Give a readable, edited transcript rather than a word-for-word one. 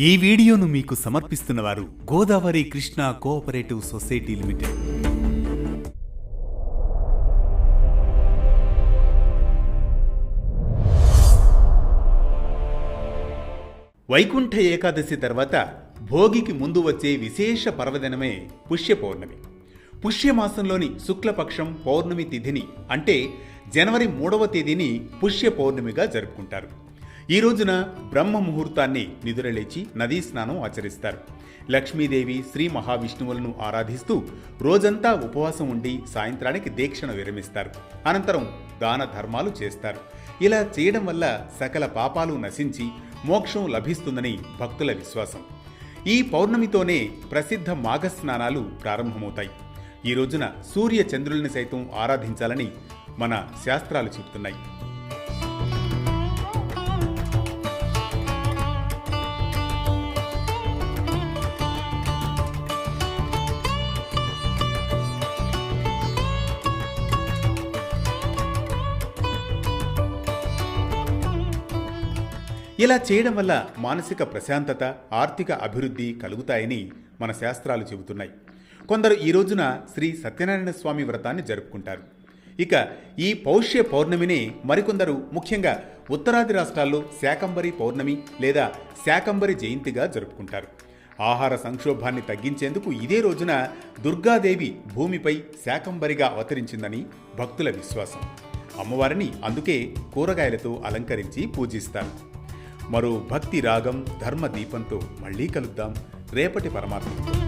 ఈ వీడియోను మీకు సమర్పిస్తున్నవారు Godavari Krishna cooperative society limited. Vaikuntha Ekadashi తర్వాత భోగికి ముందు వచ్చే విశేష పర్వదినమే పుష్య పౌర్ణమి. పుష్యమాసంలోని శుక్లపక్షం పౌర్ణమి తిథిని అంటే జనవరి 3వ తేదీని పుష్య పౌర్ణమిగా జరుపుకుంటారు. ఈ రోజున బ్రహ్మ ముహూర్తాన్ని నిదురలేచి నదీ స్నానం ఆచరిస్తారు. లక్ష్మీదేవి శ్రీ మహావిష్ణువులను ఆరాధిస్తూ రోజంతా ఉపవాసం ఉండి సాయంత్రానికి దీక్షను విరమిస్తారు. అనంతరం దాన ధర్మాలు చేస్తారు. ఇలా చేయడం వల్ల సకల పాపాలు నశించి మోక్షం లభిస్తుందని భక్తుల విశ్వాసం. ఈ పౌర్ణమితోనే ప్రసిద్ధ మాఘ స్నానాలు ప్రారంభమవుతాయి. ఈ రోజున సూర్య చంద్రుల్ని సైతం ఆరాధించాలని మన శాస్త్రాలు చెబుతున్నాయి. ఇలా చేయడం వల్ల మానసిక ప్రశాంతత, ఆర్థిక అభివృద్ధి కలుగుతాయని మన శాస్త్రాలు చెబుతున్నాయి. కొందరు ఈ రోజున శ్రీ సత్యనారాయణ స్వామి వ్రతాన్ని జరుపుకుంటారు. ఇక ఈ పౌష్య పౌర్ణమిని మరికొందరు, ముఖ్యంగా ఉత్తరాది రాష్ట్రాల్లో శాకంబరి పౌర్ణమి లేదా శాకంబరి జయంతిగా జరుపుకుంటారు. ఆహార సంక్షోభాన్ని తగ్గించేందుకు ఇదే రోజున దుర్గాదేవి భూమిపై శాకంబరిగా అవతరించిందని భక్తుల విశ్వాసం. అమ్మవారిని అందుకే కూరగాయలతో అలంకరించి పూజిస్తారు. మరో భక్తి రాగం ధర్మ దీపంతో మళ్ళీ కలుద్దాం రేపటి పరమాత్మతో.